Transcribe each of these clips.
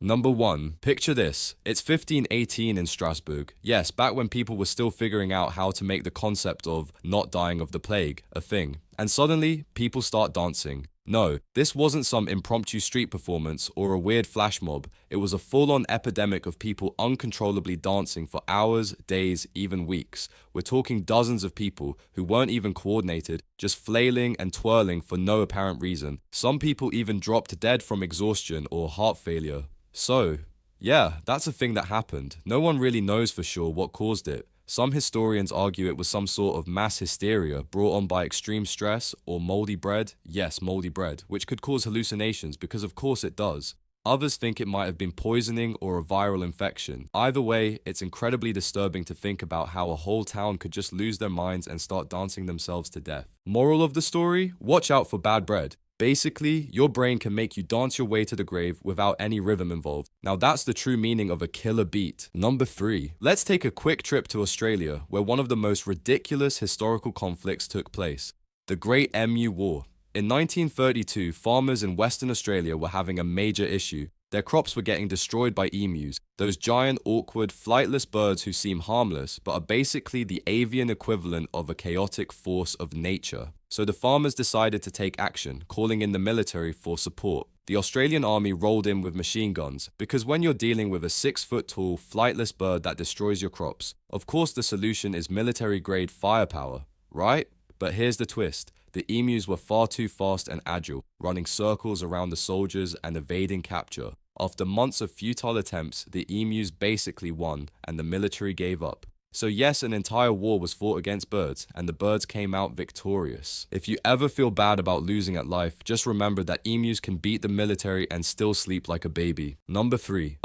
Number 1. Picture this. It's 1518 in Strasbourg. Yes, back when people were still figuring out how to make the concept of not dying of the plague a thing. And suddenly, people start dancing. No, this wasn't some impromptu street performance or a weird flash mob. It was a full-on epidemic of people uncontrollably dancing for hours, days, even weeks. We're talking dozens of people who weren't even coordinated, just flailing and twirling for no apparent reason. Some people even dropped dead from exhaustion or heart failure. So, yeah, that's a thing that happened. No one really knows for sure what caused it. Some historians argue it was some sort of mass hysteria brought on by extreme stress or moldy bread. Yes, moldy bread, which could cause hallucinations because of course it does. Others think it might have been poisoning or a viral infection. Either way, it's incredibly disturbing to think about how a whole town could just lose their minds and start dancing themselves to death. Moral of the story? Watch out for bad bread. Basically, your brain can make you dance your way to the grave without any rhythm involved. Now that's the true meaning of a killer beat. Number 3. Let's take a quick trip to Australia, where one of the most ridiculous historical conflicts took place. The Great Emu War. In 1932, farmers in Western Australia were having a major issue. Their crops were getting destroyed by emus, those giant, awkward, flightless birds who seem harmless, but are basically the avian equivalent of a chaotic force of nature. So the farmers decided to take action, calling in the military for support. The Australian army rolled in with machine guns, because when you're dealing with a 6-foot-tall, flightless bird that destroys your crops, of course the solution is military-grade firepower, right? But here's the twist. The emus were far too fast and agile, running circles around the soldiers and evading capture. After months of futile attempts, the emus basically won, and the military gave up. So yes, an entire war was fought against birds, and the birds came out victorious. If you ever feel bad about losing at life, just remember that emus can beat the military and still sleep like a baby. Number 3.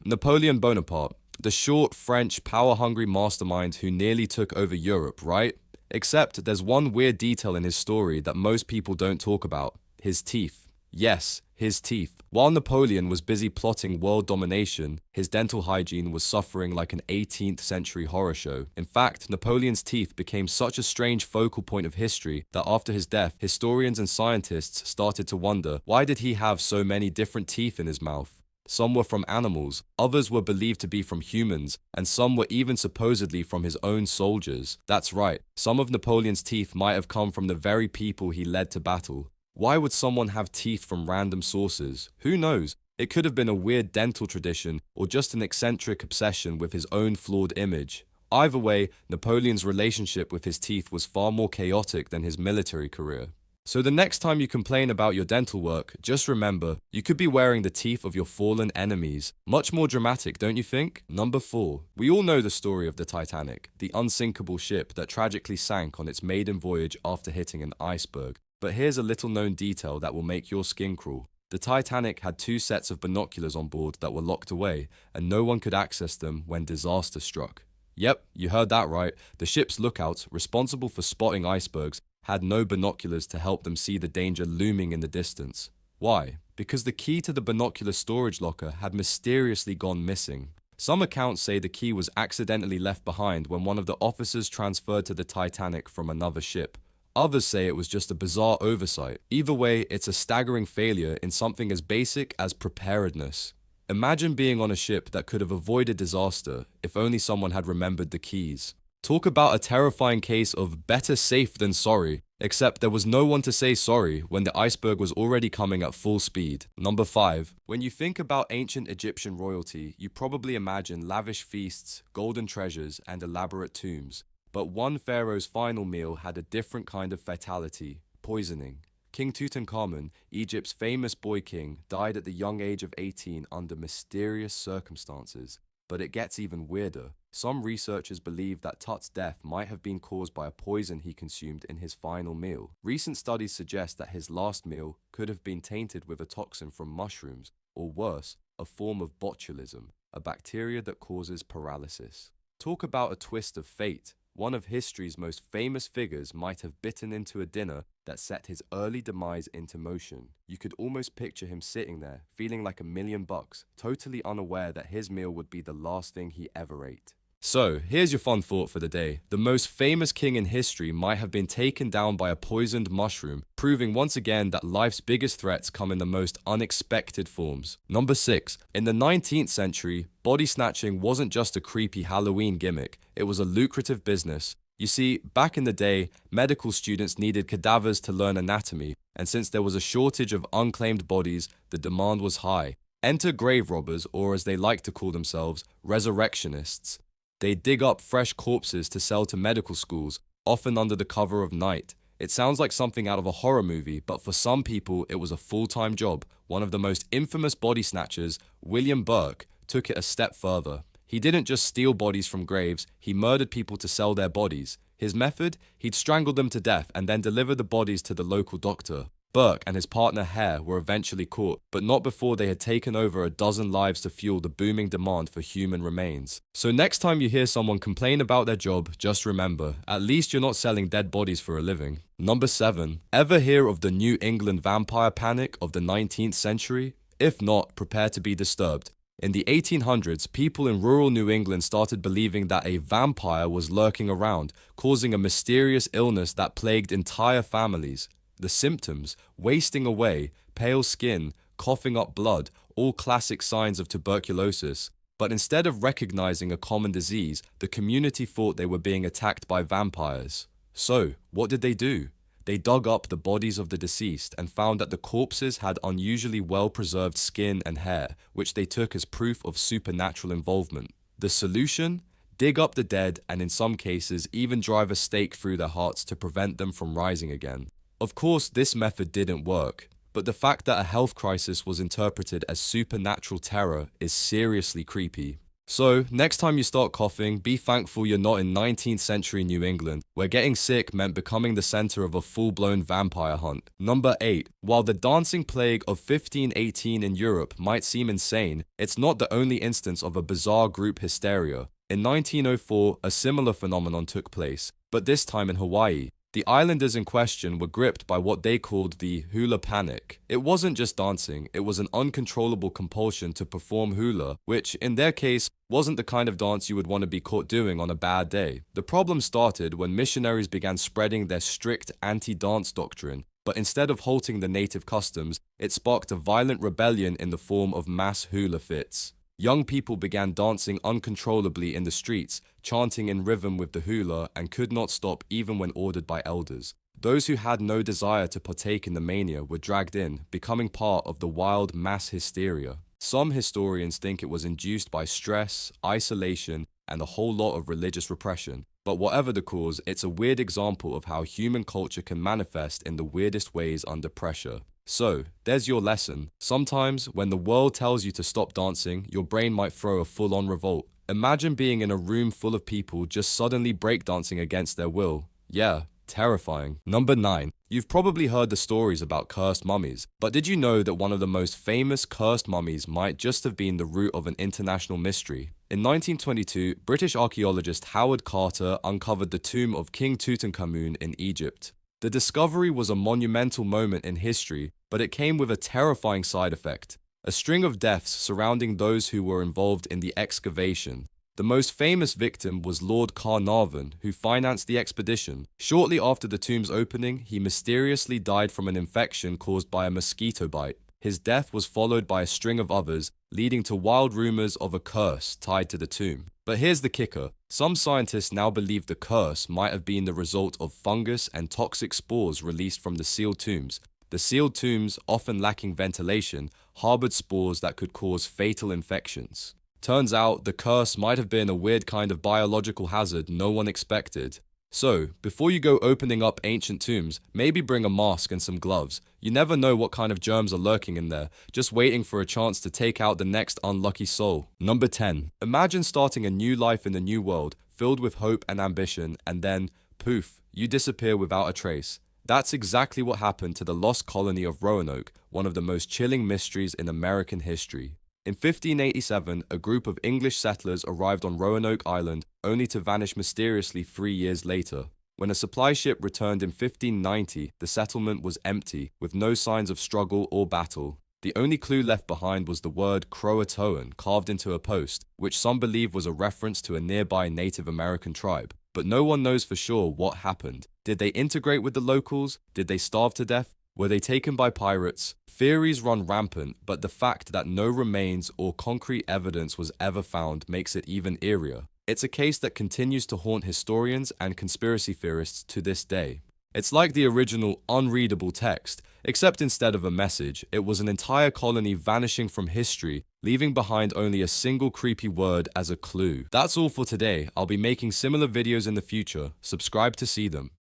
Napoleon Bonaparte. The short, French, power-hungry mastermind who nearly took over Europe, right? Except there's one weird detail in his story that most people don't talk about. His teeth. Yes, his teeth. While Napoleon was busy plotting world domination, his dental hygiene was suffering like an 18th century horror show. In fact, Napoleon's teeth became such a strange focal point of history that after his death, historians and scientists started to wonder, why did he have so many different teeth in his mouth? Some were from animals, others were believed to be from humans, and some were even supposedly from his own soldiers. That's right, some of Napoleon's teeth might have come from the very people he led to battle. Why would someone have teeth from random sources? Who knows? It could have been a weird dental tradition or just an eccentric obsession with his own flawed image. Either way, Napoleon's relationship with his teeth was far more chaotic than his military career. So the next time you complain about your dental work, just remember, you could be wearing the teeth of your fallen enemies. Much more dramatic, don't you think? Number 4. We all know the story of the Titanic, the unsinkable ship that tragically sank on its maiden voyage after hitting an iceberg. But here's a little known detail that will make your skin crawl. The Titanic had 2 sets of binoculars on board that were locked away, and no one could access them when disaster struck. Yep, you heard that right. The ship's lookouts, responsible for spotting icebergs, had no binoculars to help them see the danger looming in the distance. Why? Because the key to the binocular storage locker had mysteriously gone missing. Some accounts say the key was accidentally left behind when one of the officers transferred to the Titanic from another ship. Others say it was just a bizarre oversight. Either way, it's a staggering failure in something as basic as preparedness. Imagine being on a ship that could have avoided disaster if only someone had remembered the keys. Talk about a terrifying case of better safe than sorry, except there was no one to say sorry when the iceberg was already coming at full speed. Number 5. When you think about ancient Egyptian royalty, you probably imagine lavish feasts, golden treasures, and elaborate tombs. But one pharaoh's final meal had a different kind of fatality: poisoning. King Tutankhamun, Egypt's famous boy king, died at the young age of 18 under mysterious circumstances. But it gets even weirder. Some researchers believe that Tut's death might have been caused by a poison he consumed in his final meal. Recent studies suggest that his last meal could have been tainted with a toxin from mushrooms, or worse, a form of botulism, a bacteria that causes paralysis. Talk about a twist of fate. One of history's most famous figures might have bitten into a dinner that set his early demise into motion. You could almost picture him sitting there, feeling like $1,000,000, totally unaware that his meal would be the last thing he ever ate. So, here's your fun thought for the day. The most famous king in history might have been taken down by a poisoned mushroom, proving once again that life's biggest threats come in the most unexpected forms. Number 6. In the 19th century, body snatching wasn't just a creepy Halloween gimmick, it was a lucrative business. You see, back in the day, medical students needed cadavers to learn anatomy, and since there was a shortage of unclaimed bodies, the demand was high. Enter grave robbers, or as they like to call themselves, resurrectionists. They dig up fresh corpses to sell to medical schools, often under the cover of night. It sounds like something out of a horror movie, but for some people it was a full-time job. One of the most infamous body snatchers, William Burke, took it a step further. He didn't just steal bodies from graves, he murdered people to sell their bodies. His method? He'd strangle them to death and then deliver the bodies to the local doctor. Burke and his partner Hare were eventually caught, but not before they had taken over a dozen lives to fuel the booming demand for human remains. So next time you hear someone complain about their job, just remember, at least you're not selling dead bodies for a living. Number 7. Ever hear of the New England vampire panic of the 19th century? If not, prepare to be disturbed. In the 1800s, people in rural New England started believing that a vampire was lurking around, causing a mysterious illness that plagued entire families. The symptoms, wasting away, pale skin, coughing up blood, all classic signs of tuberculosis. But instead of recognizing a common disease, the community thought they were being attacked by vampires. So, what did they do? They dug up the bodies of the deceased and found that the corpses had unusually well-preserved skin and hair, which they took as proof of supernatural involvement. The solution? Dig up the dead and in some cases even drive a stake through their hearts to prevent them from rising again. Of course, this method didn't work, but the fact that a health crisis was interpreted as supernatural terror is seriously creepy. So, next time you start coughing, be thankful you're not in 19th century New England, where getting sick meant becoming the center of a full-blown vampire hunt. Number 8. While the dancing plague of 1518 in Europe might seem insane, it's not the only instance of a bizarre group hysteria. In 1904, a similar phenomenon took place, but this time in Hawaii. The islanders in question were gripped by what they called the hula panic. It wasn't just dancing, it was an uncontrollable compulsion to perform hula, which, in their case, wasn't the kind of dance you would want to be caught doing on a bad day. The problem started when missionaries began spreading their strict anti-dance doctrine, but instead of halting the native customs, it sparked a violent rebellion in the form of mass hula fits. Young people began dancing uncontrollably in the streets, chanting in rhythm with the hula, and could not stop even when ordered by elders. Those who had no desire to partake in the mania were dragged in, becoming part of the wild mass hysteria. Some historians think it was induced by stress, isolation, and a whole lot of religious repression. But whatever the cause, it's a weird example of how human culture can manifest in the weirdest ways under pressure. So, there's your lesson. Sometimes, when the world tells you to stop dancing, your brain might throw a full-on revolt. Imagine being in a room full of people just suddenly breakdancing against their will. Yeah, terrifying. Number 9. You've probably heard the stories about cursed mummies, but did you know that one of the most famous cursed mummies might just have been the root of an international mystery? In 1922, British archaeologist Howard Carter uncovered the tomb of King Tutankhamun in Egypt. The discovery was a monumental moment in history, but it came with a terrifying side effect: a string of deaths surrounding those who were involved in the excavation. The most famous victim was Lord Carnarvon, who financed the expedition. Shortly after the tomb's opening, he mysteriously died from an infection caused by a mosquito bite. His death was followed by a string of others, leading to wild rumors of a curse tied to the tomb. But here's the kicker. Some scientists now believe the curse might have been the result of fungus and toxic spores released from the sealed tombs. The sealed tombs, often lacking ventilation, harbored spores that could cause fatal infections. Turns out, the curse might have been a weird kind of biological hazard no one expected. So, before you go opening up ancient tombs, maybe bring a mask and some gloves. You never know what kind of germs are lurking in there, just waiting for a chance to take out the next unlucky soul. Number 10. Imagine starting a new life in the new world, filled with hope and ambition, and then, poof, you disappear without a trace. That's exactly what happened to the lost colony of Roanoke, one of the most chilling mysteries in American history. In 1587, a group of English settlers arrived on Roanoke Island, only to vanish mysteriously 3 years later. When a supply ship returned in 1590, the settlement was empty, with no signs of struggle or battle. The only clue left behind was the word Croatoan carved into a post, which some believe was a reference to a nearby Native American tribe. But no one knows for sure what happened. Did they integrate with the locals? Did they starve to death? Were they taken by pirates? Theories run rampant, but the fact that no remains or concrete evidence was ever found makes it even eerier. It's a case that continues to haunt historians and conspiracy theorists to this day. It's like the original unreadable text, except instead of a message, it was an entire colony vanishing from history, leaving behind only a single creepy word as a clue. That's all for today. I'll be making similar videos in the future. Subscribe to see them.